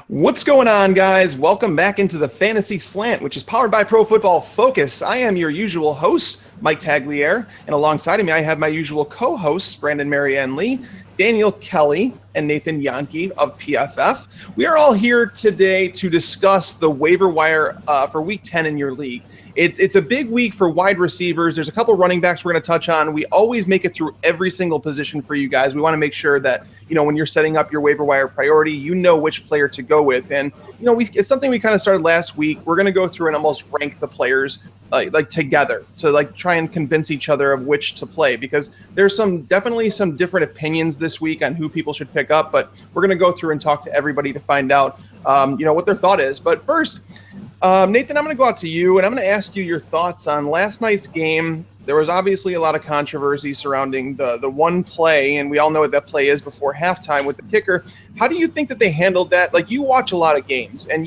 What's going on, guys? Welcome back into the Fantasy Slant, which is powered by Pro Football Focus. I am your usual host, Mike Tagliere, and alongside of me, I have my usual co-hosts, Brandon Marianne Lee, Daniel Kelley, and Nathan Jahnke of PFF. We are all here today to discuss the waiver wire for Week 10 in your league. It's a big week for wide receivers. There's a couple running backs we're going to touch on. We always make it through every single position for you guys. We want to make sure that, when you're setting up your waiver wire priority, you know which player to go with. And, it's something we kind of started last week. We're going to go through and almost rank the players like together to try and convince each other of which to play, because there's definitely some different opinions this week on who people should pick up. But we're going to go through and talk to everybody to find out, what their thought is. But first, Nathan, I'm going to go out to you, and I'm going to ask you your thoughts on last night's game. There was obviously a lot of controversy surrounding the one play, and we all know what that play is before halftime with the kicker. How do you think that they handled that? Like, you watch a lot of games, and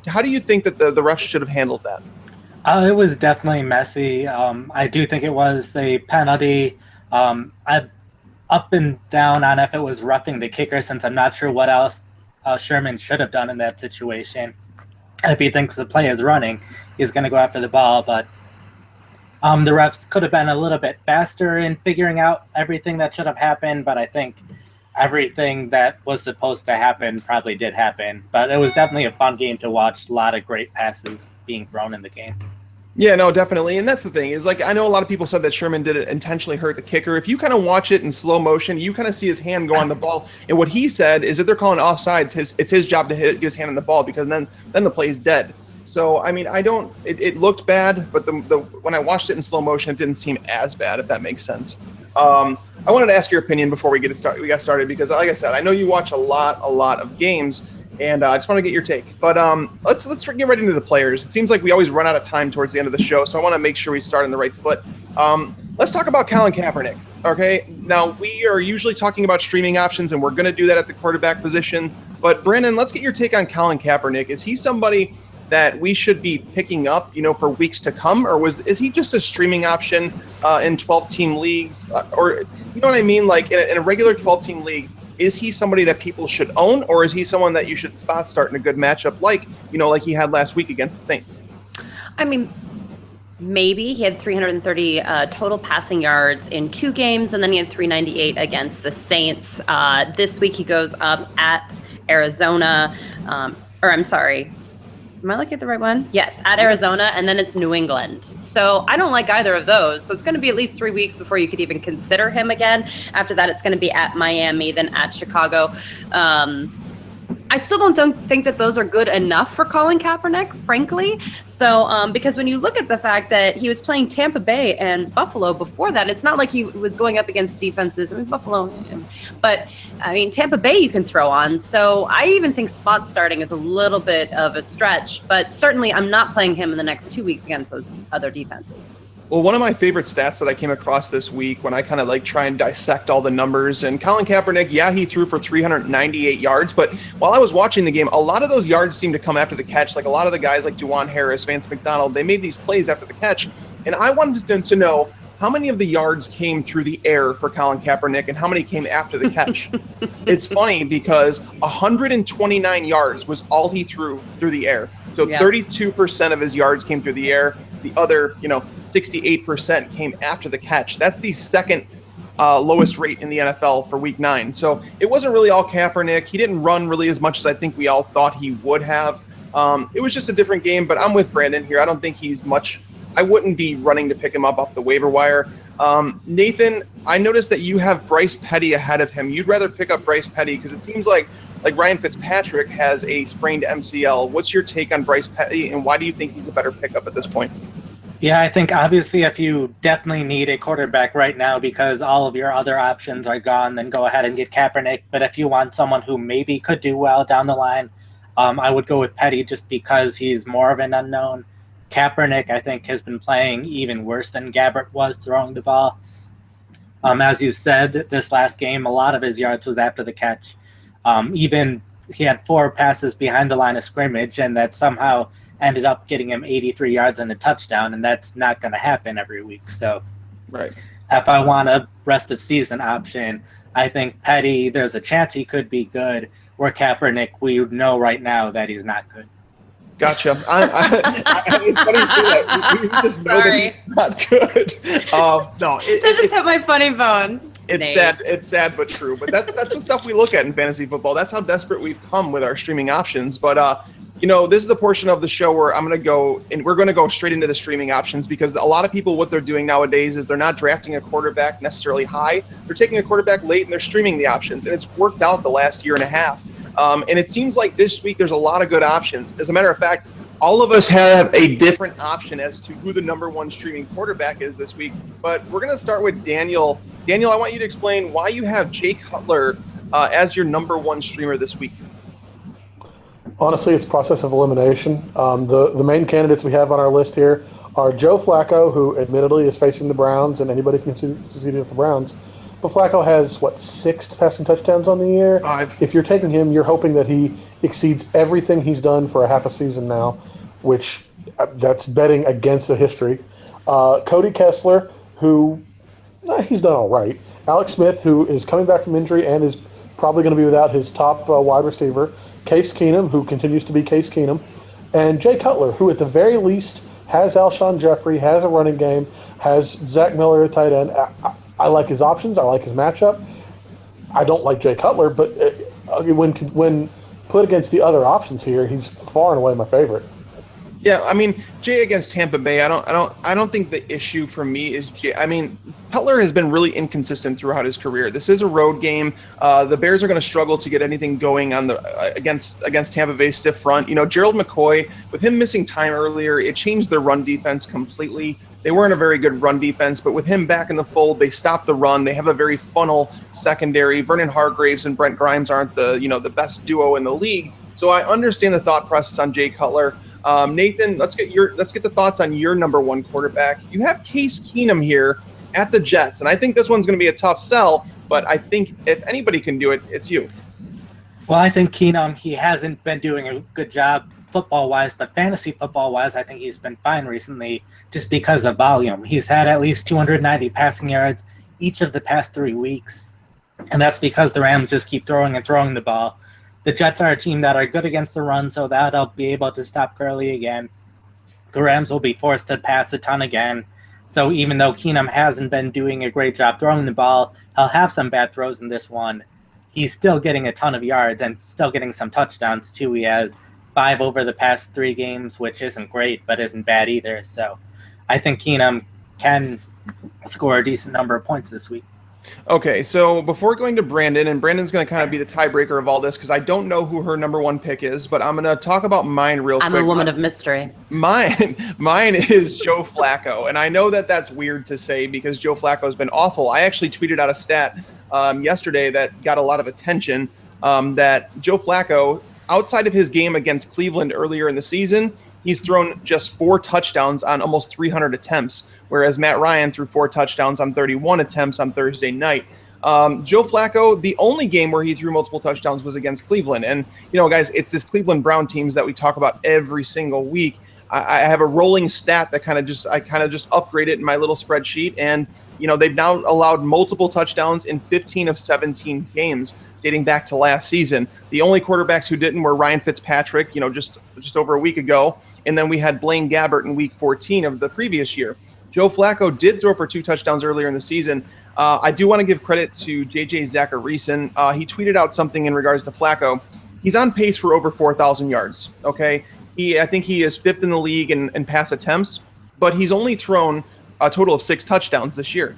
how do you think that the refs should have handled that? It was definitely messy. I do think it was a penalty. I'm up and down on if it was roughing the kicker, since I'm not sure what else Sherman should have done in that situation. If he thinks the play is running, he's going to go after the ball. But the refs could have been a little bit faster in figuring out everything that should have happened. But I think everything that was supposed to happen probably did happen. But it was definitely a fun game to watch. A lot of great passes being thrown in the game. Yeah, no, definitely. And that's the thing is, I know a lot of people said that Sherman did it intentionally hurt the kicker. If you kind of watch it in slow motion, you kind of see his hand go on the ball. And what he said is that they're calling offsides. It's his job to get his hand on the ball, because then the play is dead. So, it looked bad, but when I watched it in slow motion, it didn't seem as bad, if that makes sense. I wanted to ask your opinion before we got started, because like I said, I know you watch a lot of games. And I just want to get your take. But let's get right into the players. It seems like we always run out of time towards the end of the show, so I want to make sure we start on the right foot. Let's talk about Colin Kaepernick, okay? Now, we are usually talking about streaming options, and we're going to do that at the quarterback position. But, Brandon, let's get your take on Colin Kaepernick. Is he somebody that we should be picking up, for weeks to come? Or is he just a streaming option in 12-team leagues? Or, you know what I mean? Like, in a regular 12-team league, is he somebody that people should own, or is he someone that you should spot start in a good matchup like he had last week against the Saints? Maybe. He had 330 total passing yards in 2 games, and then he had 398 against the Saints. This week he goes up at Arizona, am I looking at the right one? Yes, at Arizona, and then it's New England. So I don't like either of those. So it's going to be at least 3 weeks before you could even consider him again. After that, it's going to be at Miami, then at Chicago. I still don't think that those are good enough for Colin Kaepernick, frankly. So because when you look at the fact that he was playing Tampa Bay and Buffalo before that, it's not like he was going up against defenses. Buffalo, but Tampa Bay you can throw on. So I even think spot starting is a little bit of a stretch, but certainly I'm not playing him in the next 2 weeks against those other defenses. Well, one of my favorite stats that I came across this week when I kind of try and dissect all the numbers, and Colin Kaepernick, yeah, he threw for 398 yards, but while I was watching the game, a lot of those yards seemed to come after the catch. Like a lot of the guys like Juwan Harris, Vance McDonald, they made these plays after the catch, and I wanted to know how many of the yards came through the air for Colin Kaepernick and how many came after the catch. It's funny because 129 yards was all he threw through the air. So 32% of his yards came through the air. The other, 68% came after the catch. That's the second lowest rate in the NFL for Week 9. So it wasn't really all Kaepernick. He didn't run really as much as I think we all thought he would have. It was just a different game, but I'm with Brandon here. I don't think he's much. I wouldn't be running to pick him up off the waiver wire. Nathan, I noticed that you have Bryce Petty ahead of him. You'd rather pick up Bryce Petty because it seems like Ryan Fitzpatrick has a sprained MCL. What's your take on Bryce Petty, and why do you think he's a better pickup at this point? Yeah, I think obviously if you definitely need a quarterback right now because all of your other options are gone, then go ahead and get Kaepernick. But if you want someone who maybe could do well down the line, I would go with Petty just because he's more of an unknown. Kaepernick, I think, has been playing even worse than Gabbert was throwing the ball. As you said, this last game, a lot of his yards was after the catch. Even he had 4 passes behind the line of scrimmage, and that somehow ended up getting him 83 yards and a touchdown, and that's not going to happen every week. So right. If I want a rest of season option, I think Petty, there's a chance he could be good, where Kaepernick, we know right now that he's not good. Gotcha. It's funny to say that. We just know that he's not good. No, I just hit my funny bone. It's sad. It's sad but true. But that's the stuff we look at in fantasy football. That's how desperate we've come with our streaming options. But this is the portion of the show where I'm going to go, and we're going to go straight into the streaming options, because a lot of people, what they're doing nowadays is they're not drafting a quarterback necessarily high. They're taking a quarterback late and they're streaming the options, and it's worked out the last year and a half. And it seems like this week there's a lot of good options. As a matter of fact, all of us have a different option as to who the number one streaming quarterback is this week. But we're going to start with Daniel. Daniel, I want you to explain why you have Jay Cutler as your number one streamer this week. Honestly, it's process of elimination. The main candidates we have on our list here are Joe Flacco, who admittedly is facing the Browns, and anybody can succeed against the Browns. But Flacco has, 6 passing touchdowns on the year? 5. If you're taking him, you're hoping that he exceeds everything he's done for a half a season now, which that's betting against the history. Cody Kessler, who he's done all right. Alex Smith, who is coming back from injury and is probably going to be without his top wide receiver. Case Keenum, who continues to be Case Keenum. And Jay Cutler, who at the very least has Alshon Jeffrey, has a running game, has Zach Miller at tight end. I like his options. I like his matchup. I don't like Jay Cutler, but when put against the other options here, he's far and away my favorite. Yeah, I mean, Jay against Tampa Bay, I don't think the issue for me is Jay. I mean, Cutler has been really inconsistent throughout his career. This is a road game. The Bears are going to struggle to get anything going on against Tampa Bay's stiff front. Gerald McCoy, with him missing time earlier, it changed their run defense completely. They weren't a very good run defense, but with him back in the fold, they stopped the run. They have a very funnel secondary. Vernon Hargreaves and Brent Grimes aren't the best duo in the league. So I understand the thought process on Jay Cutler. Nathan, let's get the thoughts on your number one quarterback. You have Case Keenum here at the Jets, and I think this one's going to be a tough sell, but I think if anybody can do it, it's you. Well, I think Keenum, he hasn't been doing a good job football-wise, but fantasy football-wise, I think he's been fine recently just because of volume. He's had at least 290 passing yards each of the past 3 weeks, and that's because the Rams just keep throwing the ball. The Jets are a team that are good against the run, so that'll be able to stop Gurley again. The Rams will be forced to pass a ton again. So even though Keenum hasn't been doing a great job throwing the ball, he'll have some bad throws in this one. He's still getting a ton of yards and still getting some touchdowns too. He has 5 over the past 3 games, which isn't great, but isn't bad either. So I think Keenum can score a decent number of points this week. Okay, so before going to Brandon, and Brandon's going to kind of be the tiebreaker of all this because I don't know who her number one pick is, but I'm going to talk about mine real quick. I'm a woman of mystery. Mine is Joe Flacco, and I know that that's weird to say because Joe Flacco has been awful. I actually tweeted out a stat yesterday that got a lot of attention that Joe Flacco, outside of his game against Cleveland earlier in the season, he's thrown just 4 touchdowns on almost 300 attempts, whereas Matt Ryan threw 4 touchdowns on 31 attempts on Thursday night. Joe Flacco, the only game where he threw multiple touchdowns was against Cleveland. And, guys, it's this Cleveland Brown teams that we talk about every single week. I have a rolling stat that kind of just upgraded in my little spreadsheet. And, they've now allowed multiple touchdowns in 15 of 17 games dating back to last season. The only quarterbacks who didn't were Ryan Fitzpatrick, just over a week ago. And then we had Blaine Gabbert in week 14 of the previous year. Joe Flacco did throw for 2 touchdowns earlier in the season. I do want to give credit to J.J. Zacharyson. He tweeted out something in regards to Flacco. He's on pace for over 4,000 yards, okay? I think he is 5th in the league in pass attempts, but he's only thrown a total of 6 touchdowns this year.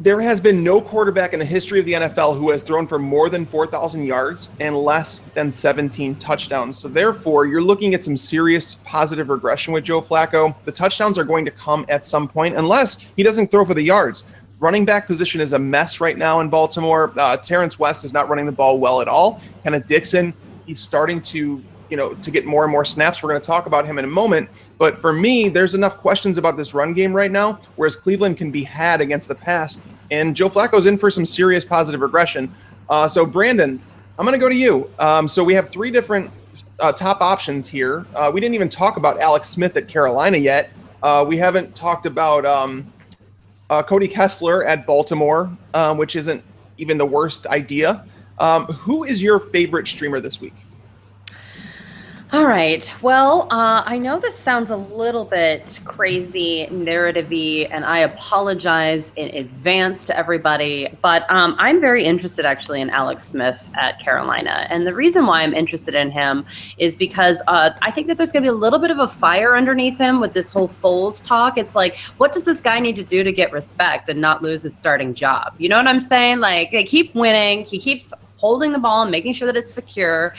There has been no quarterback in the history of the NFL who has thrown for more than 4,000 yards and less than 17 touchdowns. So therefore, you're looking at some serious positive regression with Joe Flacco. The touchdowns are going to come at some point unless he doesn't throw for the yards. Running back position is a mess right now in Baltimore. Terrence West is not running the ball well at all. Kenneth Dixon, he's starting to get more and more snaps. We're going to talk about him in a moment. But for me, there's enough questions about this run game right now, whereas Cleveland can be had against the pass. And Joe Flacco's in for some serious positive regression. So, Brandon, I'm going to go to you. So we have 3 different top options here. We didn't even talk about Alex Smith at Carolina yet. We haven't talked about Cody Kessler at Baltimore, which isn't even the worst idea. Who is your favorite streamer this week? All right. Well, I know this sounds a little bit crazy, narrative-y, and I apologize in advance to everybody, but I'm very interested actually in Alex Smith at Carolina. And the reason why I'm interested in him is because I think that there's going to be a little bit of a fire underneath him with this whole Foles talk. It's like, what does this guy need to do to get respect and not lose his starting job? You know what I'm saying? Like, they keep winning. He keeps holding the ball and making sure that it's secure.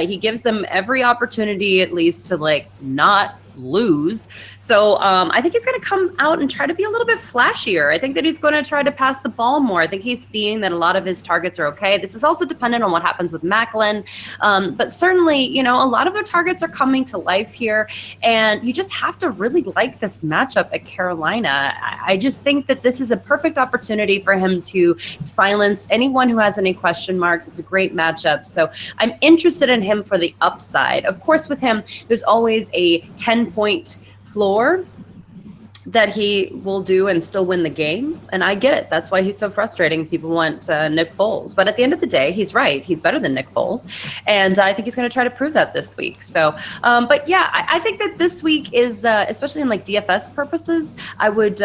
He gives them every opportunity at least to like not lose. So I think he's going to come out and try to be a little bit flashier. I think that he's going to try to pass the ball more. I think he's seeing that a lot of his targets are okay. This is also dependent on what happens with Macklin. But certainly, you know, a lot of their targets are coming to life here. And you just have to really like this matchup at Carolina. I just think that this is a perfect opportunity for him to silence anyone who has any question marks. It's a great matchup. So I'm interested in him for the upside. Of course, with him, there's always a 10-point floor that he will do and still win the game. And I get it. That's why he's so frustrating. People want Nick Foles. But at the end of the day, he's right. He's better than Nick Foles. And I think he's going to try to prove that this week. So, but yeah, I think that this week is, especially in like DFS purposes, I would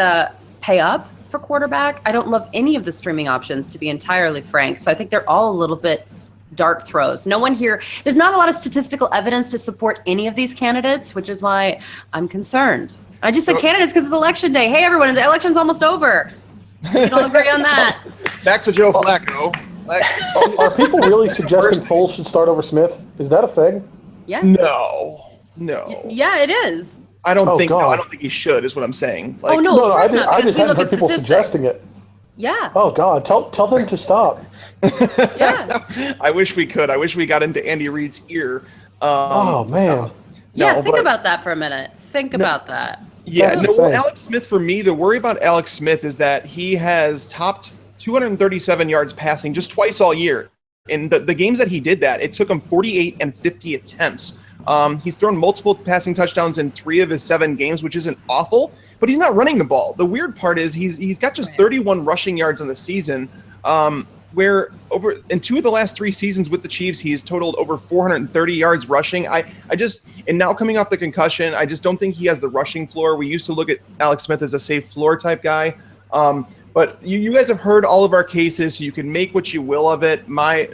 pay up for quarterback. I don't love any of the streaming options, to be entirely frank. So I think they're all a little bit dart throws. No one here, there's not a lot of statistical evidence to support any of these candidates, which is why I'm concerned. I just said candidates because it's election day. Hey, everyone, the election's almost over. We can all agree on that. Back to Joe Flacco. Are people really suggesting Foles should start over Smith? Is that a thing? Yeah. No. Yeah, it is. I don't think he should, is what I'm saying. Like, oh, no, I just haven't heard people suggesting it. Yeah. Oh, God. Tell them to stop. Yeah. I wish we could. I wish we got into Andy Reid's ear. Oh, man. Think about that for a minute. Think about that. Yeah. Well, Alex Smith, for me, the worry about Alex Smith is that he has topped 237 yards passing just twice all year. In the games that he did that, it took him 48 and 50 attempts. He's thrown multiple passing touchdowns in 3 of his 7 games, which isn't awful, but he's not running the ball. The weird part is he's got just 31 rushing yards on the season, where in 2 of the last 3 seasons with the Chiefs, he's totaled over 430 yards rushing. And now coming off the concussion, I just don't think he has the rushing floor. We used to look at Alex Smith as a safe floor type guy. But you guys have heard all of our cases, so you can make what you will of it. I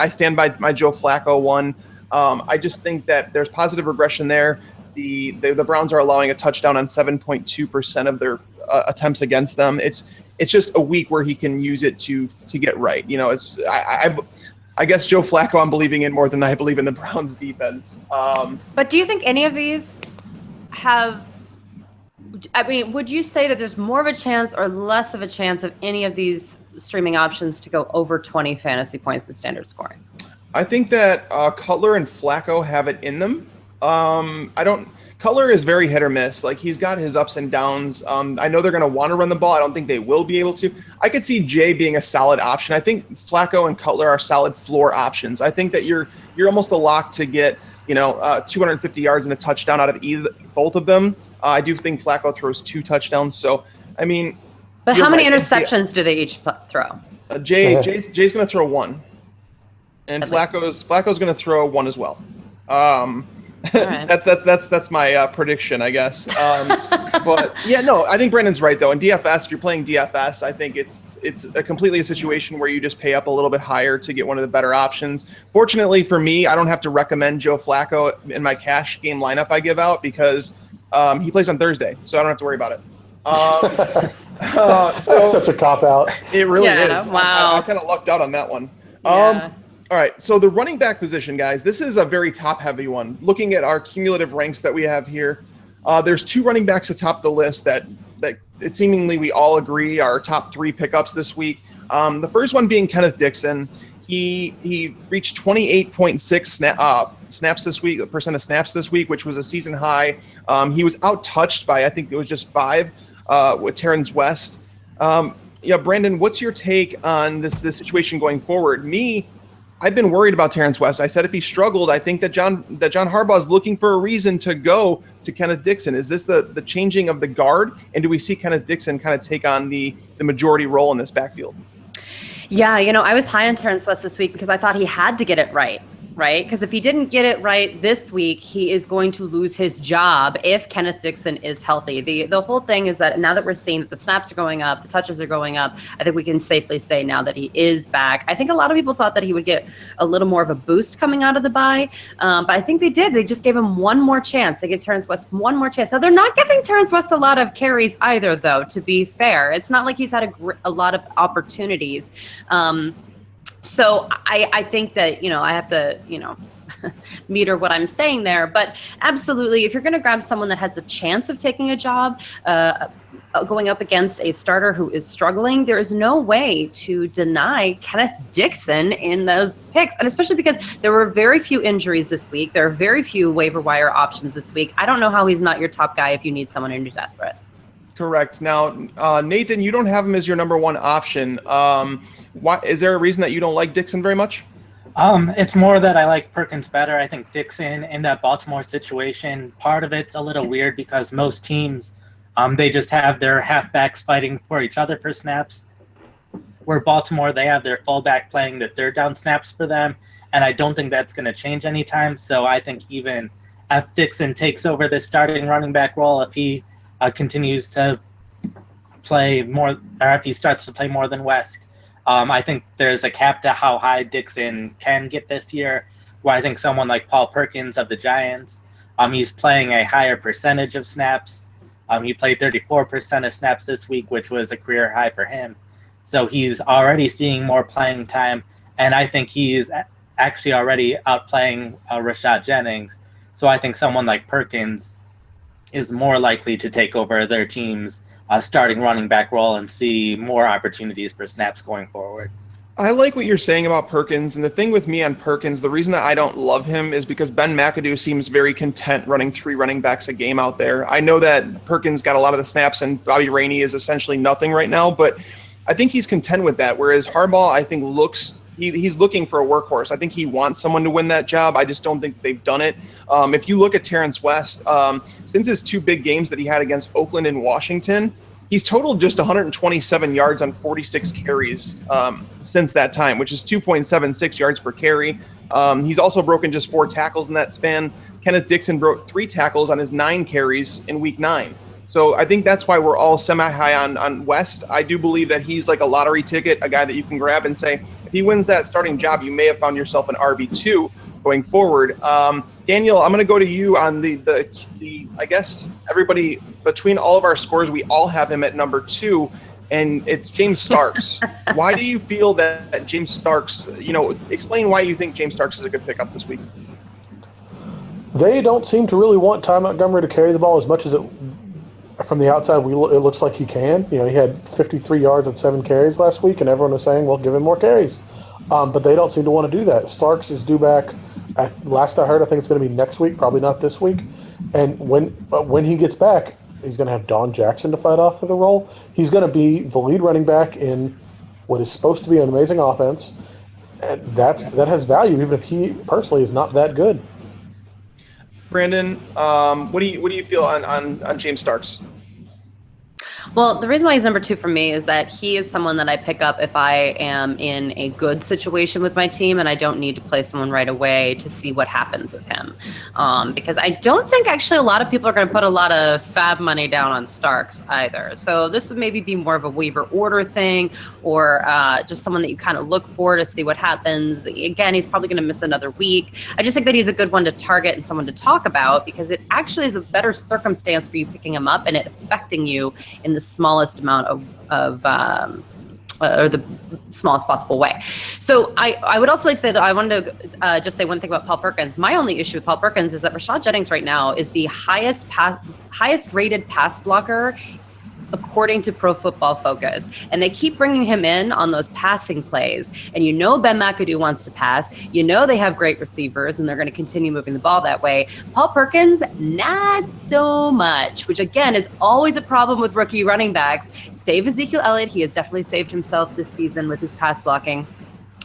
stand by my Joe Flacco one. I just think that there's positive regression there. The Browns are allowing a touchdown on 7.2% of their attempts against them. It's just a week where he can use it to get right. You know, I guess Joe Flacco I'm believing in more than I believe in the Browns defense. But do you think any of these would you say that there's more of a chance or less of a chance of any of these streaming options to go over 20 fantasy points in standard scoring? I think that Cutler and Flacco have it in them. Cutler is very hit or miss. Like, he's got his ups and downs. I know they're going to want to run the ball. I don't think they will be able to. I could see Jay being a solid option. I think Flacco and Cutler are solid floor options. I think that you're almost a lock to get 250 yards and a touchdown out of both of them. I do think Flacco throws 2 touchdowns. So, I mean. But how many interceptions do they each throw? Jay's going to throw 1. And Flacco's going to throw 1 as well. Right. That's my prediction, I guess. But yeah, no, I think Brandon's right though. In DFS, if you're playing DFS, I think it's completely a situation where you just pay up a little bit higher to get one of the better options. Fortunately for me, I don't have to recommend Joe Flacco in my cash game lineup I give out because he plays on Thursday, so I don't have to worry about it. That's such a cop-out. It really is. Wow. I kind of lucked out on that one. Yeah. All right, so the running back position, guys, this is a very top-heavy one. Looking at our cumulative ranks that we have here, there's 2 running backs atop the list that it seemingly we all agree are top 3 pickups this week. The first one being Kenneth Dixon. He reached 28.6 snaps this week, percent of snaps this week, which was a season high. He was out-touched by, I think it was just 5 with Terrence West. Brandon, what's your take on this situation going forward? I've been worried about Terrence West. I said if he struggled, I think that John Harbaugh is looking for a reason to go to Kenneth Dixon. Is this the changing of the guard? And do we see Kenneth Dixon kind of take on the majority role in this backfield? Yeah, I was high on Terrence West this week because I thought he had to get it right? Because if he didn't get it right this week, he is going to lose his job if Kenneth Dixon is healthy. The whole thing is that now that we're seeing that the snaps are going up, the touches are going up, I think we can safely say now that he is back. I think a lot of people thought that he would get a little more of a boost coming out of the bye, but I think they did. They just gave him one more chance. They gave Terrence West one more chance. Now, they're not giving Terrence West a lot of carries either, though, to be fair. It's not like he's had a lot of opportunities. So I think that, I have to, meter what I'm saying there. But absolutely, if you're going to grab someone that has the chance of taking a job, going up against a starter who is struggling, there is no way to deny Kenneth Dixon in those picks. And especially because there were very few injuries this week. There are very few waiver wire options this week. I don't know how he's not your top guy if you need someone and you're desperate. Correct. Now, Nathan, you don't have him as your number one option. Why is there a reason that you don't like Dixon very much? It's more that I like Perkins better. I think Dixon in that Baltimore situation, part of it's a little weird because most teams, they just have their halfbacks fighting for each other for snaps. Where Baltimore, they have their fullback playing the third down snaps for them, and I don't think that's going to change anytime. So I think even if Dixon takes over the starting running back role, if he continues to play more, or if he starts to play more than West, I think there's a cap to how high Dixon can get this year, where I think someone like Paul Perkins of the Giants, he's playing a higher percentage of snaps. He played 34% of snaps this week, which was a career high for him. So he's already seeing more playing time, and I think he's actually already outplaying Rashad Jennings. So I think someone like Perkins is more likely to take over their team's starting running back role and see more opportunities for snaps going forward. I like what you're saying about Perkins, and the thing with me on Perkins, the reason that I don't love him is because Ben McAdoo seems very content running 3 running backs a game out there. I know that Perkins got a lot of the snaps and Bobby Rainey is essentially nothing right now, but I think he's content with that, whereas Harbaugh, I think, he's looking for a workhorse. I think he wants someone to win that job. I just don't think they've done it. If you look at Terrence West, since his 2 big games that he had against Oakland and Washington, he's totaled just 127 yards on 46 carries since that time, which is 2.76 yards per carry. He's also broken just 4 tackles in that span. Kenneth Dixon broke 3 tackles on his 9 carries in week 9. So I think that's why we're all semi-high on West. I do believe that he's like a lottery ticket, a guy that you can grab and say, if he wins that starting job, you may have found yourself an RB2 going forward. Daniel, I'm going to go to you on the I guess everybody, between all of our scores, we all have him at number 2, and it's James Starks. Why do you feel that James Starks, explain why you think James Starks is a good pickup this week? They don't seem to really want Ty Montgomery to carry the ball as much as from the outside, it looks like he can. He had 53 yards and 7 carries last week, and everyone was saying, well, give him more carries. But they don't seem to want to do that. Starks is due back. Last I heard, I think it's going to be next week, probably not this week. And when he gets back, he's going to have Don Jackson to fight off for the role. He's going to be the lead running back in what is supposed to be an amazing offense, and that has value, even if he personally is not that good. Brandon, what do you feel on James Starks? Well, the reason why he's number 2 for me is that he is someone that I pick up if I am in a good situation with my team and I don't need to play someone right away to see what happens with him. Because I don't think actually a lot of people are going to put a lot of fab money down on Starks either. So this would maybe be more of a waiver order thing, or just someone that you kind of look for to see what happens. Again, he's probably going to miss another week. I just think that he's a good one to target and someone to talk about because it actually is a better circumstance for you picking him up and it affecting you in the smallest amount or the smallest possible way. So I would also like to say that I wanted to just say one thing about Paul Perkins. My only issue with Paul Perkins is that Rashad Jennings right now is the highest rated pass blocker according to Pro Football Focus. And they keep bringing him in on those passing plays. And Ben McAdoo wants to pass. They have great receivers and they're going to continue moving the ball that way. Paul Perkins, not so much, which again is always a problem with rookie running backs. Save Ezekiel Elliott. He has definitely saved himself this season with his pass blocking.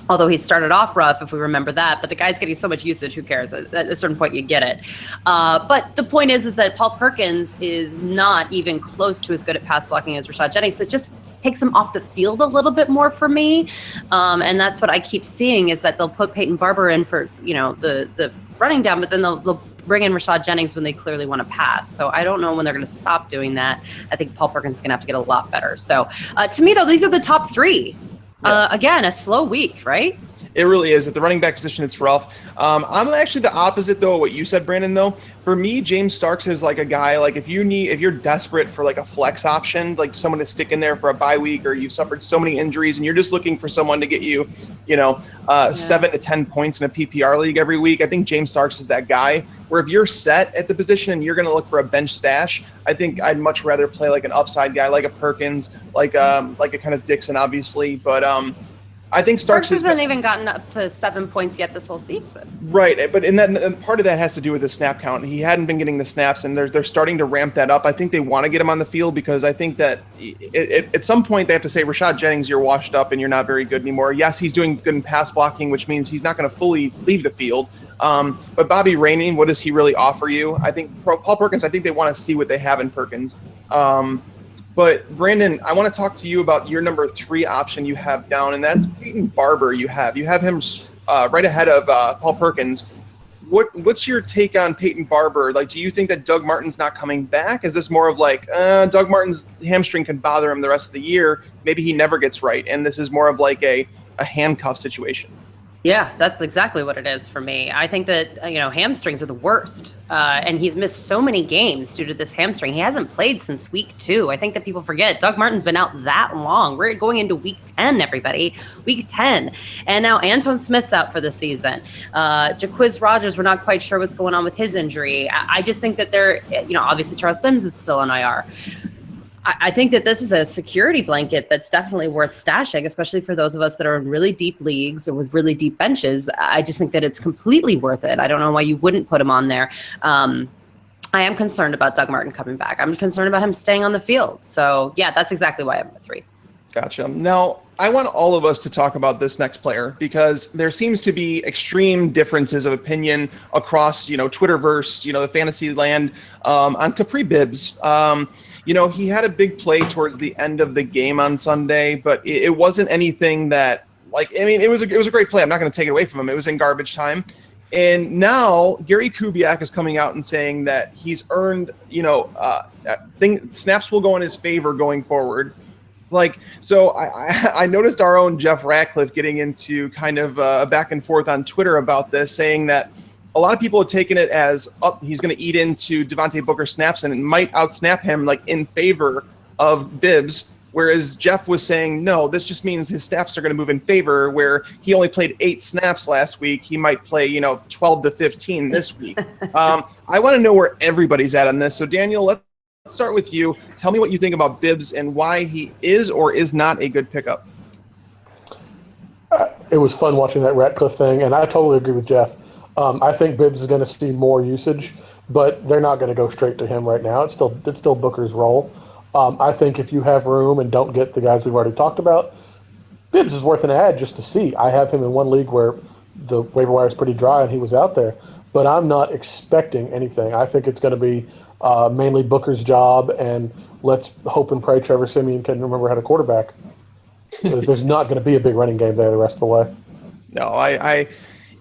Although he started off rough, if we remember that, but the guy's getting so much usage, who cares? At a certain point, you get it. But the point is that Paul Perkins is not even close to as good at pass blocking as Rashad Jennings. So it just takes him off the field a little bit more for me. And that's what I keep seeing is that they'll put Peyton Barber in for, the running down, but then they'll bring in Rashad Jennings when they clearly want to pass. So I don't know when they're going to stop doing that. I think Paul Perkins is going to have to get a lot better. So to me, though, these are the top three. Yeah. Again, a slow week, right? It really is. At the running back position, it's rough. I'm actually the opposite, though, of what you said, Brandon, though. For me, James Starks is like a guy, like if you're desperate for like a flex option, like someone to stick in there for a bye week, or you've suffered so many injuries and you're just looking for someone to get you, 7 to 10 points in a PPR league every week, I think James Starks is that guy. Where if you're set at the position and you're going to look for a bench stash, I think I'd much rather play like an upside guy, like a Perkins, like a kind of Dixon, obviously. But I think Starks hasn't even gotten up to 7 points yet this whole season. Right, but and part of that has to do with the snap count. He hadn't been getting the snaps, and they're starting to ramp that up. I think they want to get him on the field because I think that at some point they have to say, Rashad Jennings, you're washed up and you're not very good anymore. Yes, he's doing good in pass blocking, which means he's not going to fully leave the field. But Bobby Rainey, what does he really offer you? I think Paul Perkins, I think they want to see what they have in Perkins. But Brandon, I want to talk to you about your number 3 option you have down, and that's Peyton Barber. You have him right ahead of Paul Perkins. What's your take on Peyton Barber? Like, do you think that Doug Martin's not coming back? Is this more of like Doug Martin's hamstring can bother him the rest of the year? Maybe he never gets right, and this is more of like a handcuff situation. Yeah, that's exactly what it is for me. I think that, hamstrings are the worst. And he's missed so many games due to this hamstring. He hasn't played since week 2. I think that people forget Doug Martin's been out that long. We're going into week 10, everybody. Week 10. And now Antoine Smith's out for the season. Jaquiz Rogers, we're not quite sure what's going on with his injury. I just think that they're, obviously Charles Sims is still on IR. I think that this is a security blanket that's definitely worth stashing, especially for those of us that are in really deep leagues or with really deep benches. I just think that it's completely worth it. I don't know why you wouldn't put him on there. I am concerned about Doug Martin coming back. I'm concerned about him staying on the field. So, yeah, that's exactly why I'm at 3. Gotcha. Now, I want all of us to talk about this next player because there seems to be extreme differences of opinion across, Twitterverse, the fantasy land on Capri Bibbs. He had a big play towards the end of the game on Sunday, but it wasn't anything that, it was a great play. I'm not going to take it away from him. It was in garbage time. And now Gary Kubiak is coming out and saying that he's earned, snaps will go in his favor going forward. So I noticed our own Jeff Ratcliffe getting into kind of a back and forth on Twitter about this, saying that a lot of people have taken it as he's going to eat into Devontae Booker snaps and it might outsnap him in favor of Bibbs, whereas Jeff was saying, no, this just means his snaps are going to move in favor, where he only played 8 snaps last week. He might play, 12 to 15 this week. I want to know where everybody's at on this. So, Daniel, let's start with you. Tell me what you think about Bibbs and why he is or is not a good pickup. It was fun watching that Ratcliffe thing, and I totally agree with Jeff. I think Bibbs is going to see more usage, but they're not going to go straight to him right now. It's still Booker's role. I think if you have room and don't get the guys we've already talked about, Bibbs is worth an ad just to see. I have him in one league where the waiver wire is pretty dry and he was out there, but I'm not expecting anything. I think it's going to be mainly Booker's job, and let's hope and pray Trevor Siemian can remember how to quarterback. There's not going to be a big running game there the rest of the way. No,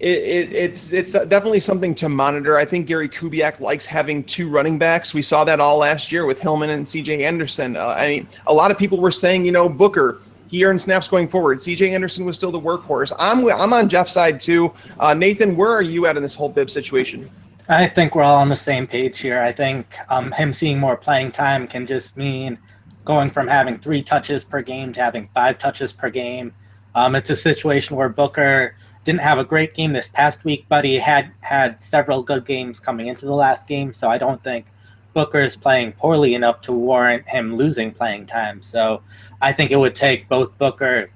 It's definitely something to monitor. I think Gary Kubiak likes having 2 running backs. We saw that all last year with Hillman and C.J. Anderson. A lot of people were saying, Booker, he earned snaps going forward. C.J. Anderson was still the workhorse. I'm on Jeff's side too. Nathan, where are you at in this whole Bibb situation? I think we're all on the same page here. I think him seeing more playing time can just mean going from having 3 touches per game to having 5 touches per game. It's a situation where Booker didn't have a great game this past week, but he had several good games coming into the last game, so I don't think Booker is playing poorly enough to warrant him losing playing time. So I think it would take both Booker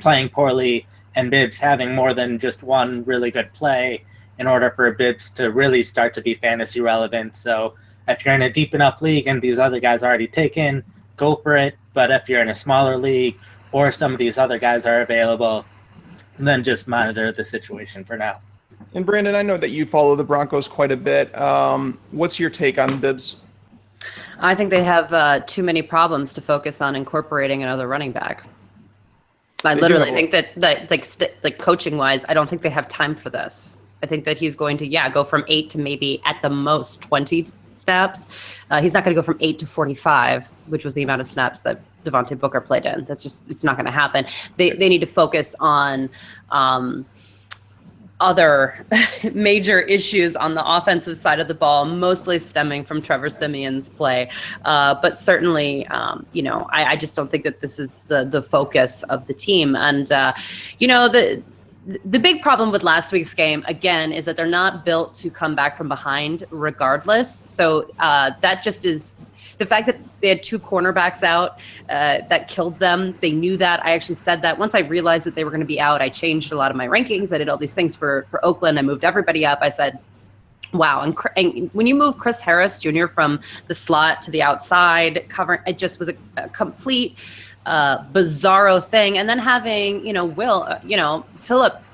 playing poorly and Bibbs having more than just one really good play in order for Bibbs to really start to be fantasy relevant. So if you're in a deep enough league and these other guys are already taken, go for it. But if you're in a smaller league or some of these other guys are available, then just monitor the situation for now. And Brandon, I know that you follow the Broncos quite a bit. What's your take on Bibbs? I think they have too many problems to focus on incorporating another running back. I literally think that coaching wise, I don't think they have time for this. I think that he's going to, go from 8 to maybe at the most 20 snaps. He's not going to go from 8 to 45, which was the amount of snaps that Devontae Booker played in. It's not going to happen. They need to focus on other major issues on the offensive side of the ball, mostly stemming from Trevor Siemian's play. But certainly, I just don't think that this is the focus of the team. And, the big problem with last week's game, again, is that they're not built to come back from behind regardless. So that just is the fact that they had 2 cornerbacks out that killed them. They knew that. I actually said that once I realized that they were going to be out, I changed a lot of my rankings. I did all these things for Oakland. I moved everybody up. I said, wow. And when you move Chris Harris Jr. from the slot to the outside covering, it just was a complete bizarro thing. And then having,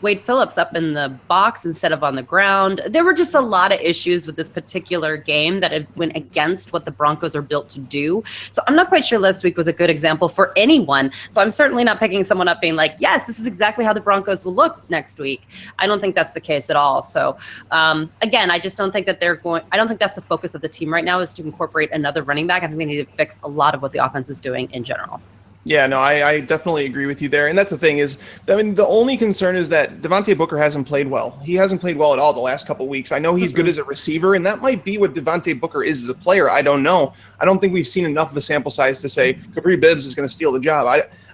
Wade Phillips up in the box instead of on the ground. There were just a lot of issues with this particular game that went against what the Broncos are built to do. So I'm not quite sure last week was a good example for anyone. So I'm certainly not picking someone up being like, yes, this is exactly how the Broncos will look next week. I don't think that's the case at all. So again, I just don't think that I don't think that's the focus of the team right now, is to incorporate another running back. I think they need to fix a lot of what the offense is doing in general. Yeah, no, I definitely agree with you there. And that's the thing is, the only concern is that Devontae Booker hasn't played well. He hasn't played well at all the last couple of weeks. I know he's good as a receiver, and that might be what Devontae Booker is as a player. I don't know. I don't think we've seen enough of a sample size to say Capri Bibbs is going to steal the job.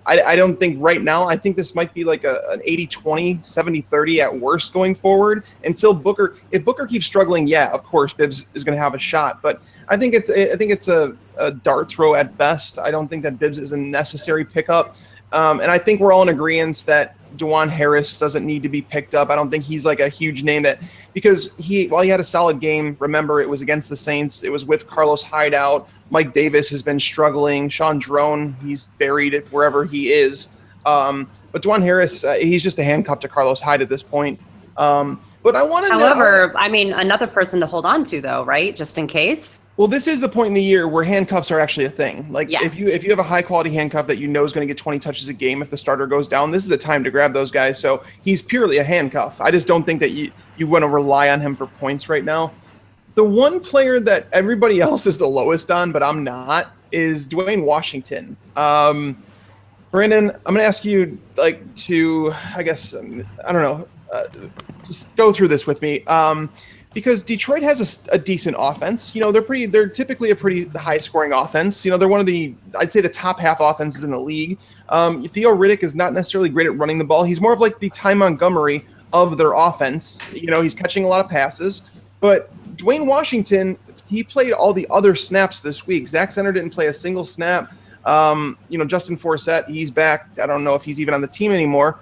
I don't think right now. I think this might be like an 80-20, 70-30 at worst going forward until Booker. If Booker keeps struggling, of course Bibbs is going to have a shot. But I think it's a dart throw at best. I don't think that Bibbs is a necessary pickup. And I think we're all in agreement that Juwan Harris doesn't need to be picked up. I don't think he's like a huge name because while he had a solid game, remember it was against the Saints. It was with Carlos Hyde out. Mike Davis has been struggling. Sean Drone, he's buried it wherever he is. But Juwan Harris, he's just a handcuff to Carlos Hyde at this point. But I want to know. However, another person to hold on to though, right? Just in case. Well, this is the point in the year where handcuffs are actually a thing. If you have a high quality handcuff that you know is going to get 20 touches a game if the starter goes down, this is a time to grab those guys. So he's purely a handcuff. I just don't think that you want to rely on him for points right now. The one player that everybody else is the lowest on, but I'm not, is Dwayne Washington. Brandon, I'm going to ask you just go through this with me. Because Detroit has a decent offense. They're typically a pretty high-scoring offense. They're one of I'd say the top half offenses in the league. Theo Riddick is not necessarily great at running the ball. He's more of like the Ty Montgomery of their offense. He's catching a lot of passes. But Dwayne Washington, he played all the other snaps this week. Zach Zenner didn't play a single snap. Justin Forsett, he's back. I don't know if he's even on the team anymore.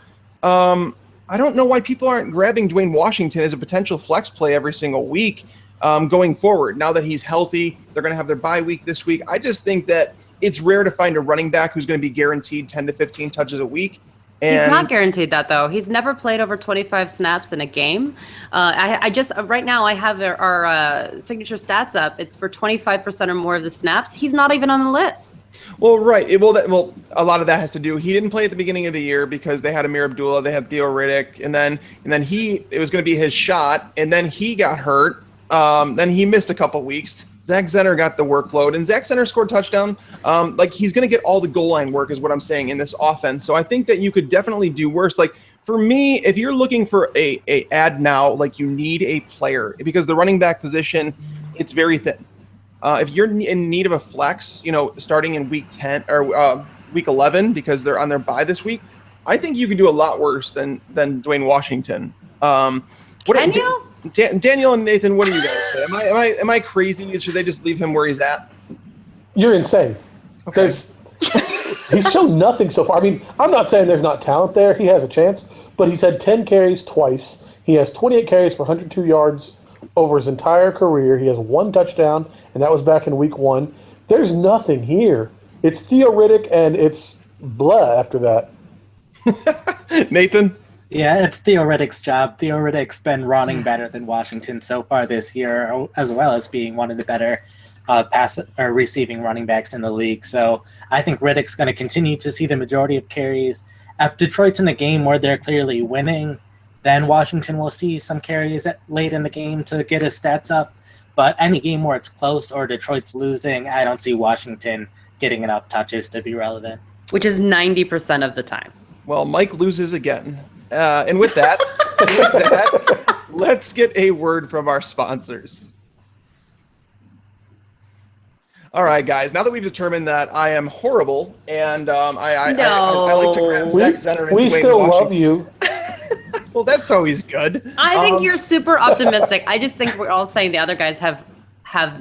I don't know why people aren't grabbing Dwayne Washington as a potential flex play every single week going forward. Now that he's healthy, they're going to have their bye week this week. I just think that it's rare to find a running back who's going to be guaranteed 10 to 15 touches a week. And he's not guaranteed that, though. He's never played over 25 snaps in a game. I just right now I have our signature stats up. It's for 25% or more of the snaps. He's not even on the list. Well, right. A lot of that has to do. He didn't play at the beginning of the year because they had Amir Abdullah, they had Theo Riddick, and then it was going to be his shot, and then he got hurt. Then he missed a couple weeks. Zach Zenner got the workload, and Zach Zenner scored a touchdown. He's going to get all the goal line work is what I'm saying in this offense. So I think that you could definitely do worse. Like for me, if you're looking for a add now, you need a player because the running back position, it's very thin. If you're in need of a flex, starting in week 10 or week 11 because they're on their bye this week, I think you can do a lot worse than Dwayne Washington. Can you? Daniel and Nathan, what do you guys say? Am I crazy? Should they just leave him where he's at? You're insane. Okay. He's shown nothing so far. I'm not saying there's not talent there. He has a chance, but he's had 10 carries twice. He has 28 carries for 102 yards over his entire career. He has 1 touchdown, and that was back in week 1. There's nothing here. It's Theo Riddick, and it's blah after that. Nathan? Yeah, it's Theo Riddick's job. Theo Riddick's been running better than Washington so far this year, as well as being one of the better pass or receiving running backs in the league. So I think Riddick's going to continue to see the majority of carries. If Detroit's in a game where they're clearly winning, then Washington will see some carries late in the game to get his stats up. But any game where it's close or Detroit's losing, I don't see Washington getting enough touches to be relevant. Which is 90% of the time. Well, Mike loses again. And with that, let's get a word from our sponsors. All right, guys. Now that we've determined that I am horrible, and I like to grab Zach Zenner and we Dwayne still Washington. love you. Well, that's always good. I think you're super optimistic. I just think we're all saying the other guys have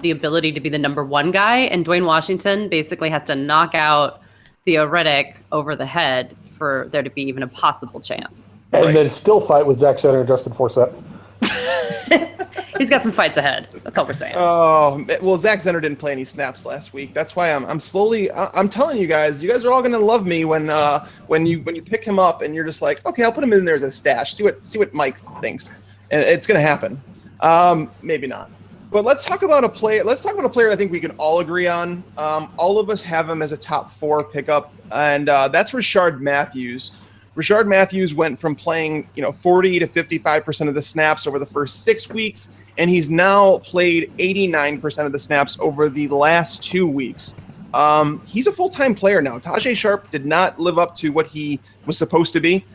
the ability to be the number one guy, and Dwayne Washington basically has to knock out Theo Riddick over the head for there to be even a possible chance. And then still fight with Zach Zenner and Justin Forsett. He's got some fights ahead. That's all we're saying. Oh, well, Zach Zenner didn't play any snaps last week. That's why I'm slowly. I'm telling you guys are all going to love me when you pick him up and you're just like, okay, I'll put him in there as a stash. See what Mike thinks, and it's going to happen. Maybe not. But let's talk about a player. Let's talk about a player I think we can all agree on. All of us have him as a top 4 pickup, and that's Rishard Matthews. Rishard Matthews went from playing 40 to 55% of the snaps over the first 6 weeks, and he's now played 89% of the snaps over the last 2 weeks. He's a full-time player now. Tajay Sharp did not live up to what he was supposed to be.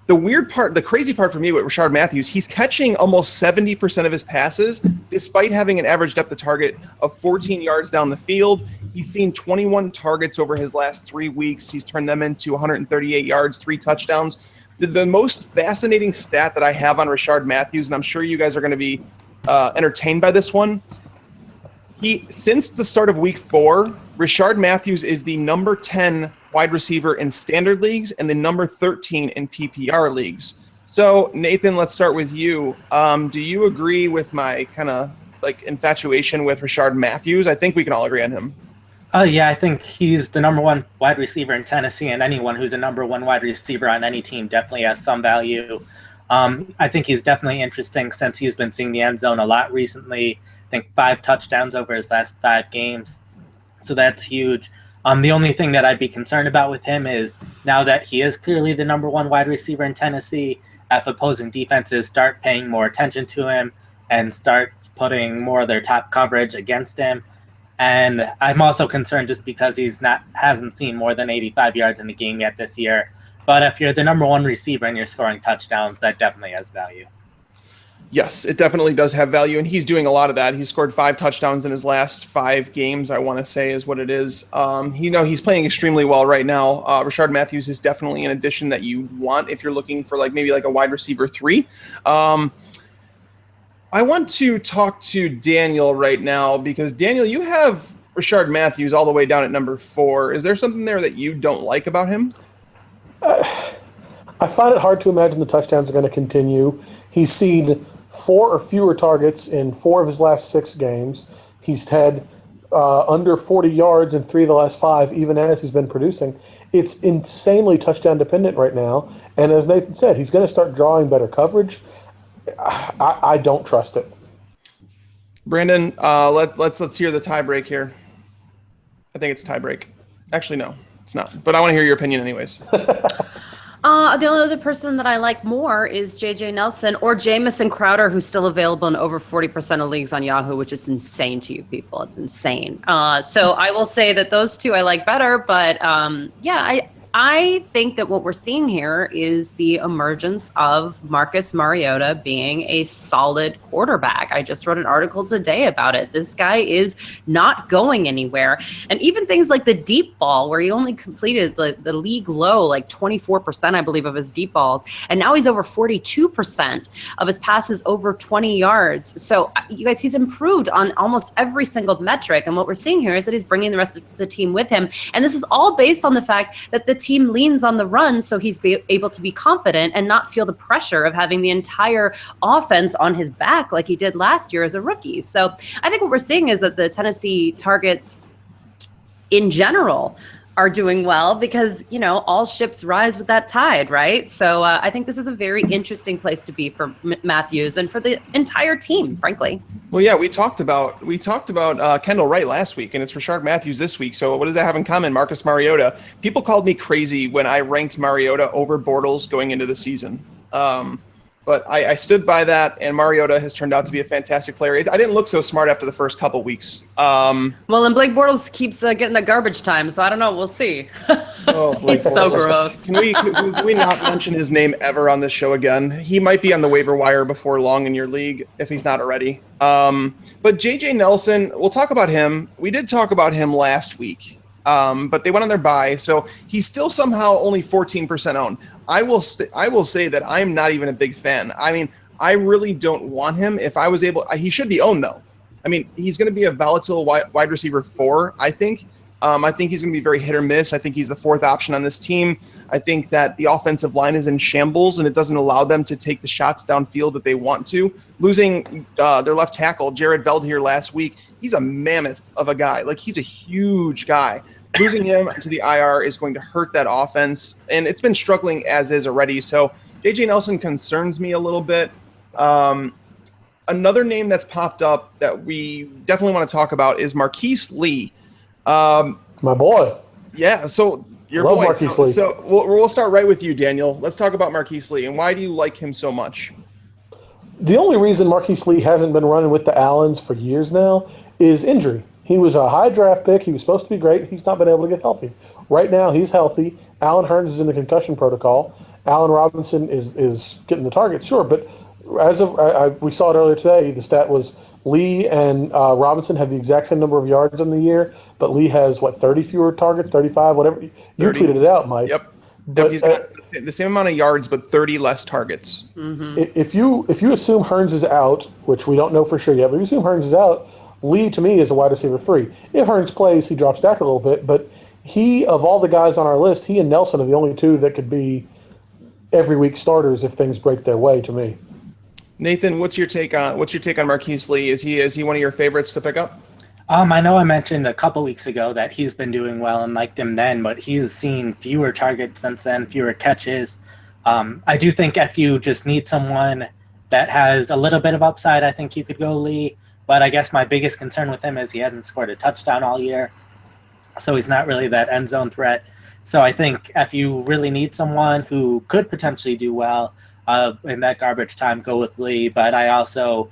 The crazy part for me with Rishard Matthews, he's catching almost 70% of his passes, despite having an average depth of target of 14 yards down the field. He's seen 21 targets over his last 3 weeks. He's turned them into 138 yards, 3 touchdowns. The most fascinating stat that I have on Rishard Matthews, and I'm sure you guys are going to be entertained by this one. Since the start of week 4, Rishard Matthews is the number 10 wide receiver in standard leagues and the number 13 in PPR leagues. So, Nathan, let's start with you. Do you agree with my kind of infatuation with Rishard Matthews? I think we can all agree on him. Yeah, I think he's the number 1 wide receiver in Tennessee, and anyone who's a number 1 wide receiver on any team definitely has some value. I think he's definitely interesting since he's been seeing the end zone a lot recently. I think 5 touchdowns over his last 5 games. So that's huge. The only thing that I'd be concerned about with him is now that he is clearly the number 1 wide receiver in Tennessee, if opposing defenses start paying more attention to him and start putting more of their top coverage against him. And I'm also concerned just because hasn't seen more than 85 yards in the game yet this year. But if you're the number 1 receiver and you're scoring touchdowns, that definitely has value. Yes, it definitely does have value, and he's doing a lot of that. He's scored 5 touchdowns in his last 5 games, I want to say is what it is. He's playing extremely well right now. Rishard Matthews is definitely an addition that you want if you're looking for maybe a wide receiver 3. I want to talk to Daniel right now because, Daniel, you have Rishard Matthews all the way down at number 4. Is there something there that you don't like about him? I find it hard to imagine the touchdowns are going to continue. He's seen 4 or fewer targets in 4 of his last 6 games. He's had under 40 yards in 3 of the last 5, even as he's been producing. It's insanely touchdown dependent right now. And as Nathan said, he's going to start drawing better coverage. I don't trust it. Brandon, let's hear the tie break here. I think it's tie break. Actually, no, it's not. But I want to hear your opinion anyways. The only other person that I like more is J.J. Nelson or Jamison Crowder, who's still available in over 40% of leagues on Yahoo, which is insane to you people. It's insane. So I will say that those 2 I like better. But I think that what we're seeing here is the emergence of Marcus Mariota being a solid quarterback. I just wrote an article today about it. This guy is not going anywhere. And even things like the deep ball, where he only completed the league low, 24%, I believe, of his deep balls. And now he's over 42% of his passes over 20 yards. So, you guys, he's improved on almost every single metric. And what we're seeing here is that he's bringing the rest of the team with him. And this is all based on the fact that the team leans on the run, so he's able to be confident and not feel the pressure of having the entire offense on his back like he did last year as a rookie. So I think what we're seeing is that the Tennessee targets in general are doing well because, all ships rise with that tide, right? So I think this is a very interesting place to be for Matthews and for the entire team, frankly. Well, yeah, we talked about Kendall Wright last week, and it's Rashard Matthews this week. So what does that have in common? Marcus Mariota. People called me crazy when I ranked Mariota over Bortles going into the season. But I stood by that, and Mariota has turned out to be a fantastic player. I didn't look so smart after the first couple weeks. Well, and Blake Bortles keeps getting the garbage time, so I don't know. We'll see. Oh, Blake He's so Bortles. gross. Can we not mention his name ever on this show again? He might be on the waiver wire before long in your league if he's not already. But J.J. Nelson, we'll talk about him. We did talk about him last week. But they went on their bye, so he's still somehow only 14% owned. I will say that I'm not even a big fan. I mean, I really don't want him. If I was able, he should be owned though. I mean, he's going to be a volatile wide receiver 4, I think. I think he's going to be very hit or miss. I think he's the 4th option on this team. I think that the offensive line is in shambles, and it doesn't allow them to take the shots downfield that they want to. Losing their left tackle, Jared Veld, here last week, he's a mammoth of a guy. Like, he's a huge guy. Losing him to the IR is going to hurt that offense, and it's been struggling as is already. So J.J. Nelson concerns me a little bit. Another name that's popped up that we definitely want to talk about is Marquise Lee. My boy. Yeah, so your Love boy. Marquise Lee. So we'll start right with you, Daniel. Let's talk about Marquise Lee, and why do you like him so much? The only reason Marquise Lee hasn't been running with the Allens for years now is injury. He was a high draft pick. He was supposed to be great. He's not been able to get healthy. Right now, he's healthy. Allen Hurns is in the concussion protocol. Allen Robinson is getting the targets, sure. But as of we saw it earlier today, the stat was Lee and Robinson have the exact same number of yards in the year, but Lee has, 30 fewer targets, 35, whatever. You 30. Tweeted it out, Mike. Yep. But he's got the same amount of yards, but 30 less targets. Mm-hmm. If you assume Hurns is out, which we don't know for sure yet, but if you assume Hurns is out, Lee, to me, is a wide receiver 3. If Hurns plays, he drops back a little bit, but he, of all the guys on our list, he and Nelson are the only 2 that could be every week starters if things break their way, to me. Nathan, what's your take on Marquise Lee? Is he one of your favorites to pick up? I know I mentioned a couple weeks ago that he's been doing well and liked him then, but he's seen fewer targets since then, fewer catches. I do think if you just need someone that has a little bit of upside, I think you could go Lee. But I guess my biggest concern with him is he hasn't scored a touchdown all year, so he's not really that end zone threat. So I think if you really need someone who could potentially do well in that garbage time, go with Lee. But I also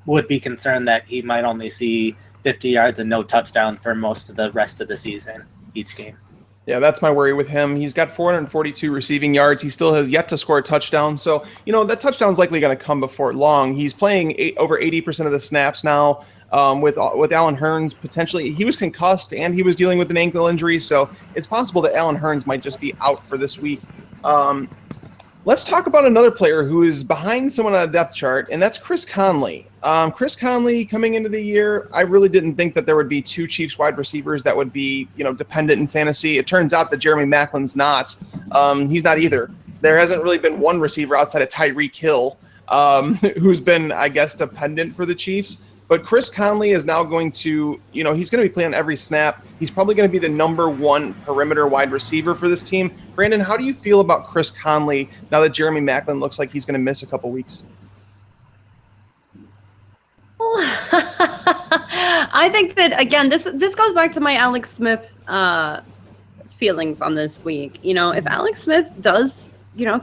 would be concerned that he might only see 50 yards and no touchdown for most of the rest of the season, each game. Yeah, that's my worry with him. He's got 442 receiving yards. He still has yet to score a touchdown. So, that touchdown's likely going to come before long. He's playing over 80% of the snaps now with Allen Hurns potentially. He was concussed and he was dealing with an ankle injury. So it's possible that Allen Hurns might just be out for this week. Let's talk about another player who is behind someone on a depth chart, and that's Chris Conley. Chris Conley, coming into the year, I really didn't think that there would be 2 Chiefs wide receivers that would be, dependent in fantasy. It turns out that Jeremy Maclin's not. He's not either. There hasn't really been one receiver outside of Tyreek Hill who's been, I guess, dependent for the Chiefs. But Chris Conley is now going to, he's going to be playing every snap. He's probably going to be the number 1 perimeter wide receiver for this team. Brandon, how do you feel about Chris Conley now that Jeremy Maclin looks like he's going to miss a couple weeks? I think that, again, this goes back to my Alex Smith feelings on this week. If Alex Smith does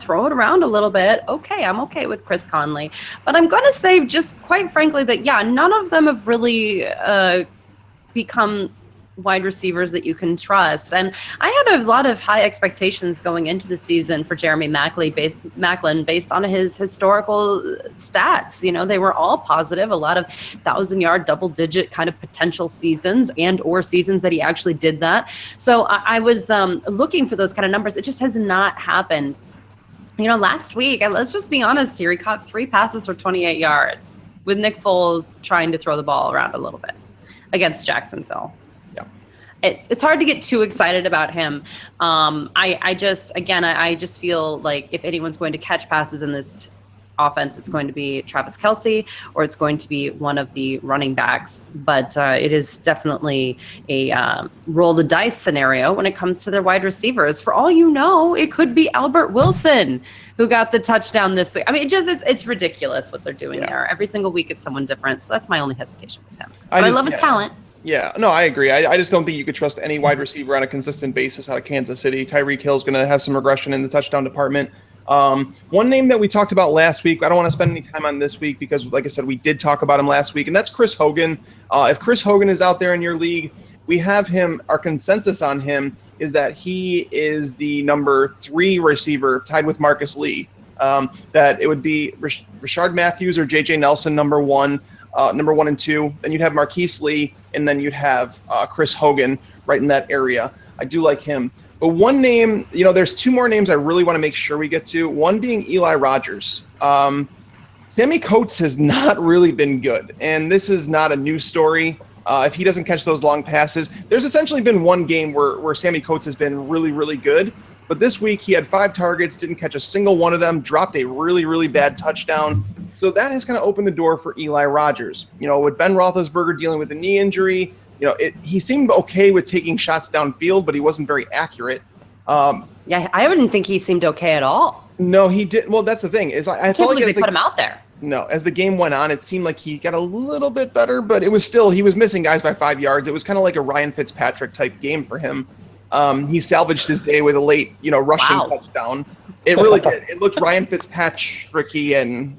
throw it around a little bit, okay, I'm okay with Chris Conley. But I'm going to say, just quite frankly, that, none of them have really become wide receivers that you can trust. And I had a lot of high expectations going into the season for Jeremy Maclin based on his historical stats. They were all positive, a lot of 1,000-yard, double-digit kind of potential seasons or seasons that he actually did that. So I was looking for those kind of numbers. It just has not happened. Last week, let's just be honest here, he caught 3 passes for 28 yards with Nick Foles trying to throw the ball around a little bit against Jacksonville. Yeah, It's hard to get too excited about him. I just feel like if anyone's going to catch passes in this offense, it's going to be Travis Kelce or it's going to be one of the running backs. But it is definitely a roll the dice scenario when it comes to their wide receivers. For all you know, it could be Albert Wilson who got the touchdown this week. I mean, it's ridiculous what they're doing there. Every single week it's someone different. So that's my only hesitation with him. But I love his talent. Yeah, no, I agree. I just don't think you could trust any wide receiver on a consistent basis out of Kansas City. Tyreek Hill's going to have some regression in the touchdown department. One name that we talked about last week, I don't want to spend any time on this week because, like I said, we did talk about him last week, and that's Chris Hogan. If Chris Hogan is out there in your league, we have him. Our consensus on him is that he is the number 3 receiver, tied with Marcus Lee. That it would be Rashard Matthews or J.J. Nelson, number 1 and 2. Then you'd have Marquise Lee, and then you'd have Chris Hogan right in that area. I do like him. But one name, there's 2 more names I really want to make sure we get to. One being Eli Rogers. Sammy Coates has not really been good, and this is not a news story. If he doesn't catch those long passes, there's essentially been one game where Sammy Coates has been really, really good. But this week he had 5 targets, didn't catch a single one of them, dropped a really, really bad touchdown. So that has kind of opened the door for Eli Rogers. With Ben Roethlisberger dealing with a knee injury, he seemed okay with taking shots downfield, but he wasn't very accurate. Yeah, I wouldn't think he seemed okay at all. No, he did. Well, that's the thing is I can't believe they put him out there. No, as the game went on, it seemed like he got a little bit better, but it was still, he was missing guys by 5 yards. It was kind of like a Ryan Fitzpatrick type game for him. He salvaged his day with a late, rushing touchdown. It really did. It looked Ryan Fitzpatrick-y, and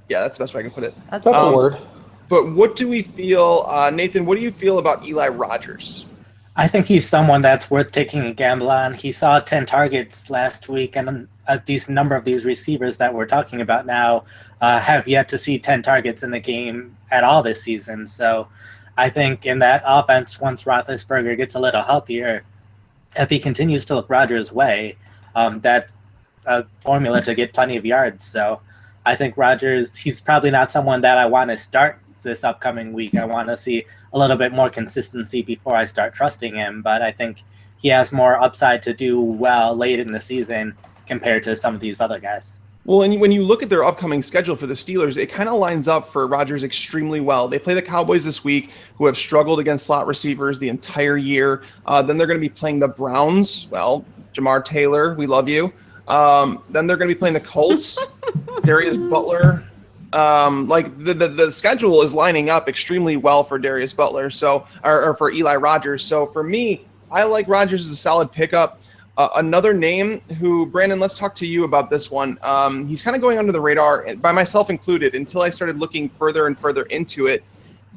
that's the best way I can put it. That's a word. But what do we feel, Nathan? What do you feel about Eli Rogers? I think he's someone that's worth taking a gamble on. He saw 10 targets last week, and a decent number of these receivers that we're talking about now have yet to see 10 targets in the game at all this season. So I think in that offense, once Roethlisberger gets a little healthier, if he continues to look Rodgers' way, that's a formula to get plenty of yards. So I think Rodgers, he's probably not someone that I want to start this upcoming week. I want to see a little bit more consistency before I start trusting him, but I think he has more upside to do well late in the season compared to some of these other guys. Well, and when you look at their upcoming schedule for the Steelers, it kind of lines up for Rodgers extremely well. They play the Cowboys this week, who have struggled against slot receivers the entire year. Then they're going to be playing the Browns. Well, Jamar Taylor, we love you. Then they're going to be playing the Colts, Darius Butler. The schedule is lining up extremely well for Darius Butler, or for Eli Rogers. So for me, I like Rogers as a solid pickup. Another name who, Brandon, let's talk to you about this one. He's kind of going under the radar, by myself included, until I started looking further and further into it.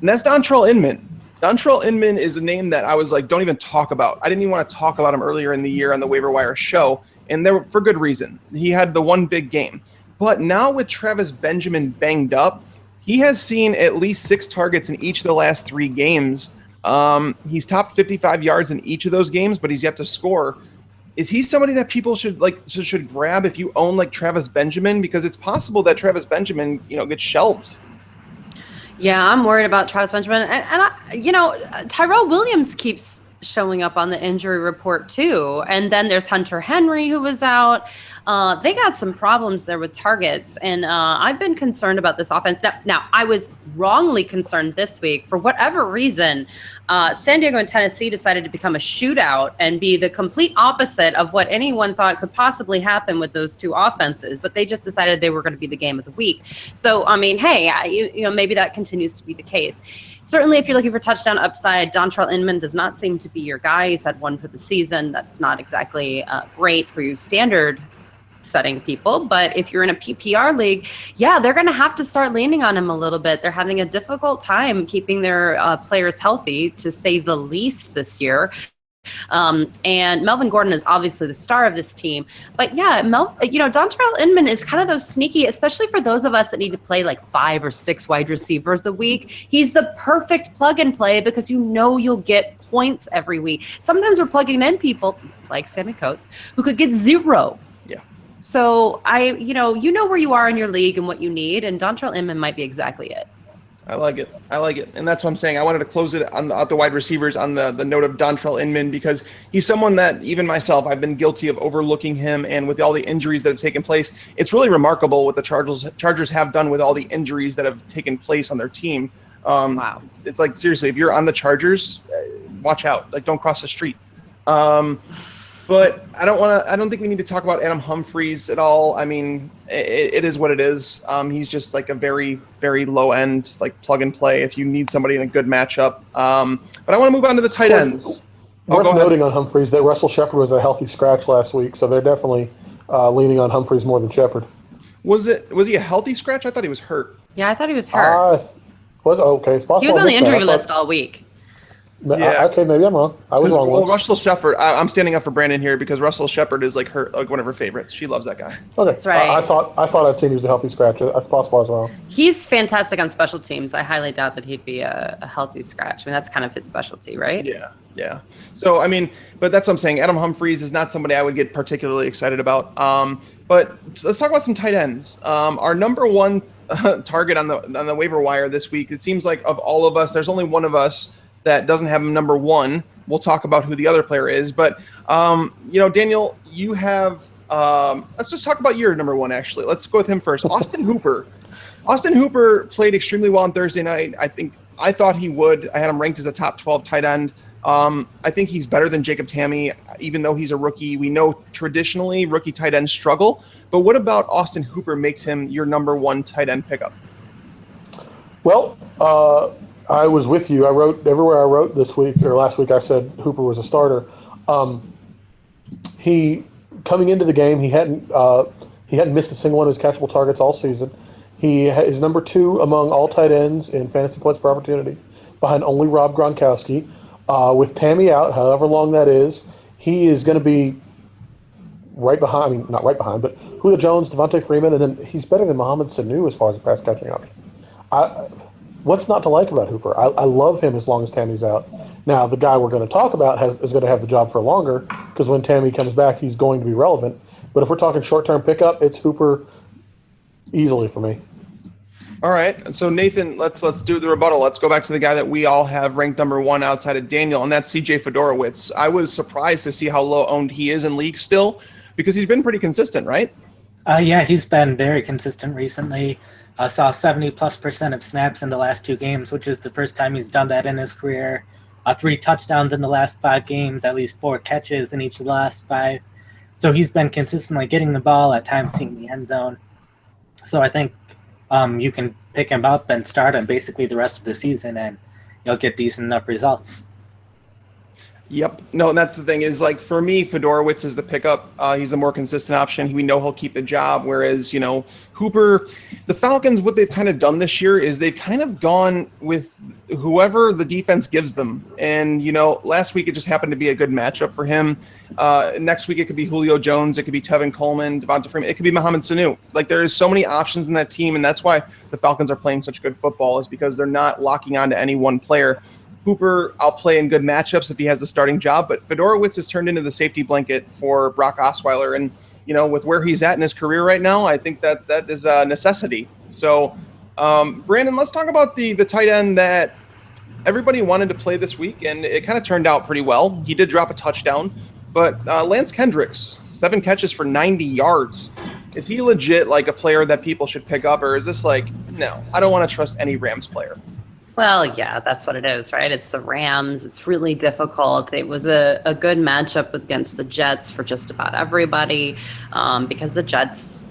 And that's Dontrell Inman. Dontrell Inman is a name that I was like, don't even talk about. I didn't even want to talk about him earlier in the year on the Waiver Wire show, and for good reason. He had the one big game. But now with Travis Benjamin banged up, he has seen at least 6 targets in each of the last 3 games. He's topped 55 yards in each of those games, but he's yet to score. Is he somebody that people should grab if you own like Travis Benjamin? Because it's possible that Travis Benjamin, gets shelved. Yeah, I'm worried about Travis Benjamin. And Tyrell Williams keeps showing up on the injury report too. And then there's Hunter Henry who was out. They got some problems there with targets. And I've been concerned about this offense. Now, I was wrongly concerned this week. For whatever reason, San Diego and Tennessee decided to become a shootout and be the complete opposite of what anyone thought could possibly happen with those 2 offenses. But they just decided they were going to be the game of the week. So, I mean, hey, maybe that continues to be the case. Certainly, if you're looking for touchdown upside, Dontrell Inman does not seem to be your guy. He's had 1 for the season. That's not exactly great for your standard setting people. But if you're in a PPR league, they're going to have to start leaning on him a little bit. They're having a difficult time keeping their players healthy, to say the least, this year. And Melvin Gordon is obviously the star of this team. But Dontrell Inman is kind of those sneaky, especially for those of us that need to play like 5 or 6 wide receivers a week. He's the perfect plug and play because you'll get points every week. Sometimes we're plugging in people like Sammy Coates who could get 0. Yeah. So you know where you are in your league and what you need, and Dontrell Inman might be exactly it. I like it. And that's what I'm saying. I wanted to close it on the wide receivers on the note of Dontrell Inman, because he's someone that even myself, I've been guilty of overlooking him. And with all the injuries that have taken place, it's really remarkable what the Chargers have done with all the injuries that have taken place on their team. Wow. It's like, seriously, if you're on the Chargers, watch out. Like, don't cross the street. But I don't think we need to talk about Adam Humphries at all. I mean, it is what it is. He's just like a very, very low end, like plug and play if you need somebody in a good matchup. But I want to move on to the tight ends. Worth noting on Humphries that Russell Shepard was a healthy scratch last week, so they're definitely leaning on Humphries more than Shepard. Was he a healthy scratch? I thought he was hurt. Yeah, I thought he was hurt. Okay. It's possible He was on the injury list all week. Yeah. Okay, maybe I'm wrong. I was wrong. Well, Russell Shepard. I'm standing up for Brandon here because Russell Shepard is like one of her favorites. She loves that guy. Okay, that's right. I thought I'd seen he was a healthy scratch. It's possible I was wrong. He's fantastic on special teams. I highly doubt that he'd be a healthy scratch. I mean, that's kind of his specialty, right? Yeah. So I mean, but that's what I'm saying. Adam Humphries is not somebody I would get particularly excited about. But let's talk about some tight ends. Our number one target on the waiver wire this week. It seems like of all of us, there's only one of us that doesn't have him number one. We'll talk about who the other player is. But, Daniel, you have let's just talk about your number one, actually. Let's go with him first. Austin Hooper. Austin Hooper played extremely well on Thursday night. I thought he would. I had him ranked as a top 12 tight end. I think he's better than Jacob Tamme, even though he's a rookie. We know traditionally rookie tight ends struggle. But what about Austin Hooper makes him your number one tight end pickup? Well, I was with you. I wrote everywhere I wrote this week or last week. I said Hooper was a starter. He coming into the game, he hadn't missed a single one of his catchable targets all season. He is number 2 among all tight ends in fantasy points per opportunity, behind only Rob Gronkowski. With Tamme out, however long that is, he is going to be right behind. I mean, not right behind, but Julio Jones, Devontae Freeman, and then he's better than Mohamed Sanu as far as a pass catching option. What's not to like about Hooper? I love him as long as Tammy's out. Now, the guy we're going to talk about is going to have the job for longer because when Tamme comes back, he's going to be relevant. But if we're talking short-term pickup, it's Hooper easily for me. All right. So, Nathan, let's do the rebuttal. Let's go back to the guy that we all have ranked number one outside of Daniel, and that's C.J. Fedorowicz. I was surprised to see how low-owned he is in league still because he's been pretty consistent, right? Yeah, he's been very consistent recently. Saw 70+% of snaps in the last 2 games, which is the first time he's done that in his career. 3 touchdowns in the last 5 games, at least 4 catches in each of the last 5. So he's been consistently getting the ball, at times seeing the end zone. So I think you can pick him up and start him basically the rest of the season, and you'll get decent enough results. Yep. No, and that's the thing is, like, for me, Fedorowicz is the pickup. He's the more consistent option. We know he'll keep the job, whereas, Hooper, the Falcons, what they've kind of done this year is they've kind of gone with whoever the defense gives them. And, last week it just happened to be a good matchup for him. Next week it could be Julio Jones. It could be Tevin Coleman, Devonta Freeman. It could be Mohamed Sanu. Like, there is so many options in that team, and that's why the Falcons are playing such good football, is because they're not locking on to any one player. Hooper, I'll play in good matchups if he has the starting job, but Fedorowicz has turned into the safety blanket for Brock Osweiler. And, with where he's at in his career right now, I think that is a necessity. So, Brandon, let's talk about the tight end that everybody wanted to play this week, and it kind of turned out pretty well. He did drop a touchdown, but Lance Kendricks, 7 catches for 90 yards. Is he legit like a player that people should pick up, or is this like, no, I don't want to trust any Rams player? Well, yeah, that's what it is, right? It's the Rams. It's really difficult. It was a good matchup against the Jets for just about everybody because the Jets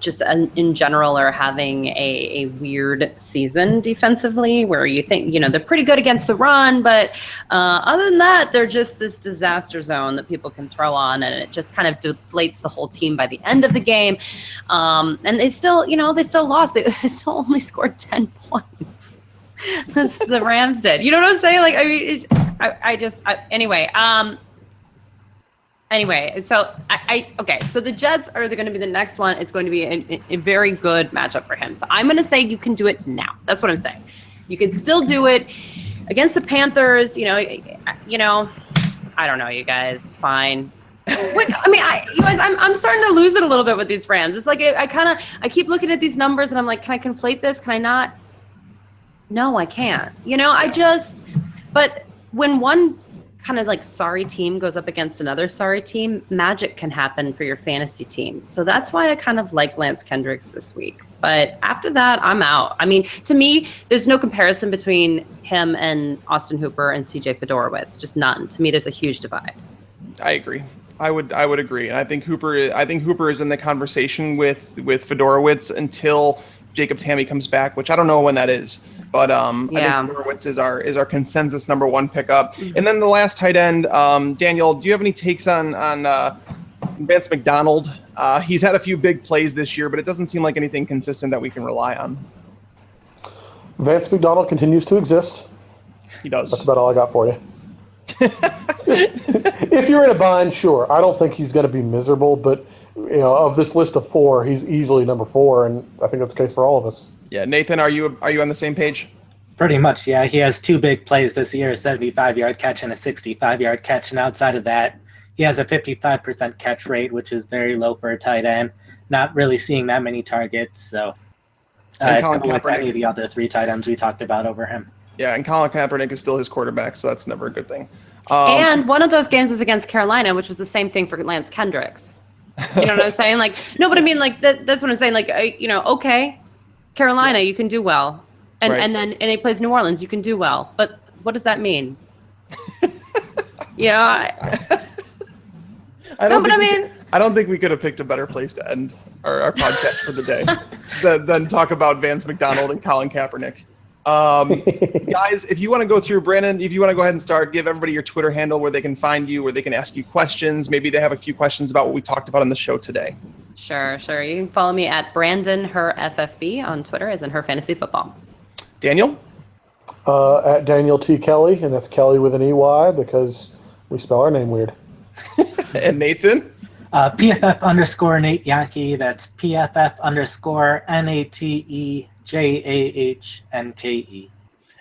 just in general are having a weird season defensively where you think, they're pretty good against the run, but other than that, they're just this disaster zone that people can throw on, and it just kind of deflates the whole team by the end of the game. And they still, they still lost. They still only scored 10 points. That's the Rams did. You know what I'm saying? Like, anyway. So okay. So the Jets are going to be the next one. It's going to be a very good matchup for him. So I'm going to say you can do it now. That's what I'm saying. You can still do it against the Panthers. I don't know, you guys. Fine. Wait, you guys, I'm starting to lose it a little bit with these Rams. It's like I keep looking at these numbers and I'm like, can I conflate this? Can I not? No, I can't. But when one kind of like sorry team goes up against another sorry team, magic can happen for your fantasy team. So that's why I kind of like Lance Kendricks this week. But after that, I'm out. I mean, to me, there's no comparison between him and Austin Hooper and CJ Fedorowicz. Just none. To me, there's a huge divide. I agree. I would agree. And I think Hooper is in the conversation with Fedorowicz until Jacob Tamme comes back, which I don't know when that is. But I think Fedorowicz is our consensus number one pickup. And then the last tight end, Daniel, do you have any takes on Vance McDonald? He's had a few big plays this year, but it doesn't seem like anything consistent that we can rely on. Vance McDonald continues to exist. He does. That's about all I got for you. If you're in a bind, sure. I don't think he's going to be miserable, but of this list of 4, he's easily number 4, and I think that's the case for all of us. Yeah, Nathan, are you on the same page? Pretty much, yeah. He has 2 big plays this year, a 75-yard catch and a 65-yard catch, and outside of that, he has a 55% catch rate, which is very low for a tight end. Not really seeing that many targets, so I don't like any of the other 3 tight ends we talked about over him. Yeah, and Colin Kaepernick is still his quarterback, so that's never a good thing. And one of those games was against Carolina, which was the same thing for Lance Kendricks. You know what I'm saying? Like, no, but I mean, like, that's what I'm saying. Like, okay, Carolina, you can do well. And then he plays New Orleans, you can do well. But what does that mean? I don't think we could have picked a better place to end our podcast for the day than talk about Vance McDonald and Colin Kaepernick. Guys, if you want to go through, Brandon, if you want to go ahead and start, give everybody your Twitter handle where they can find you, where they can ask you questions. Maybe they have a few questions about what we talked about on the show today. Sure. You can follow me at Brandon Her FFB on Twitter, as in Her Fantasy Football. Daniel? At Daniel T. Kelley, and that's Kelley with an EY because we spell our name weird. And Nathan? PFF_Nate Jahnke. That's PFF_NATEJAHNKE.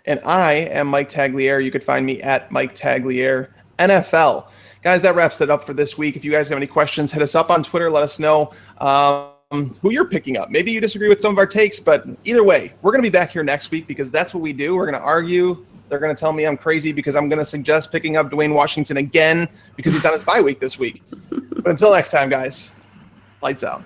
And I am Mike Tagliere. You could find me at Mike Tagliere NFL. Guys, that wraps it up for this week. If you guys have any questions, hit us up on Twitter. Let us know who you're picking up. Maybe you disagree with some of our takes, but either way, we're going to be back here next week because that's what we do. We're going to argue. They're going to tell me I'm crazy because I'm going to suggest picking up Dwayne Washington again because he's on his bye week this week. But until next time, guys, lights out.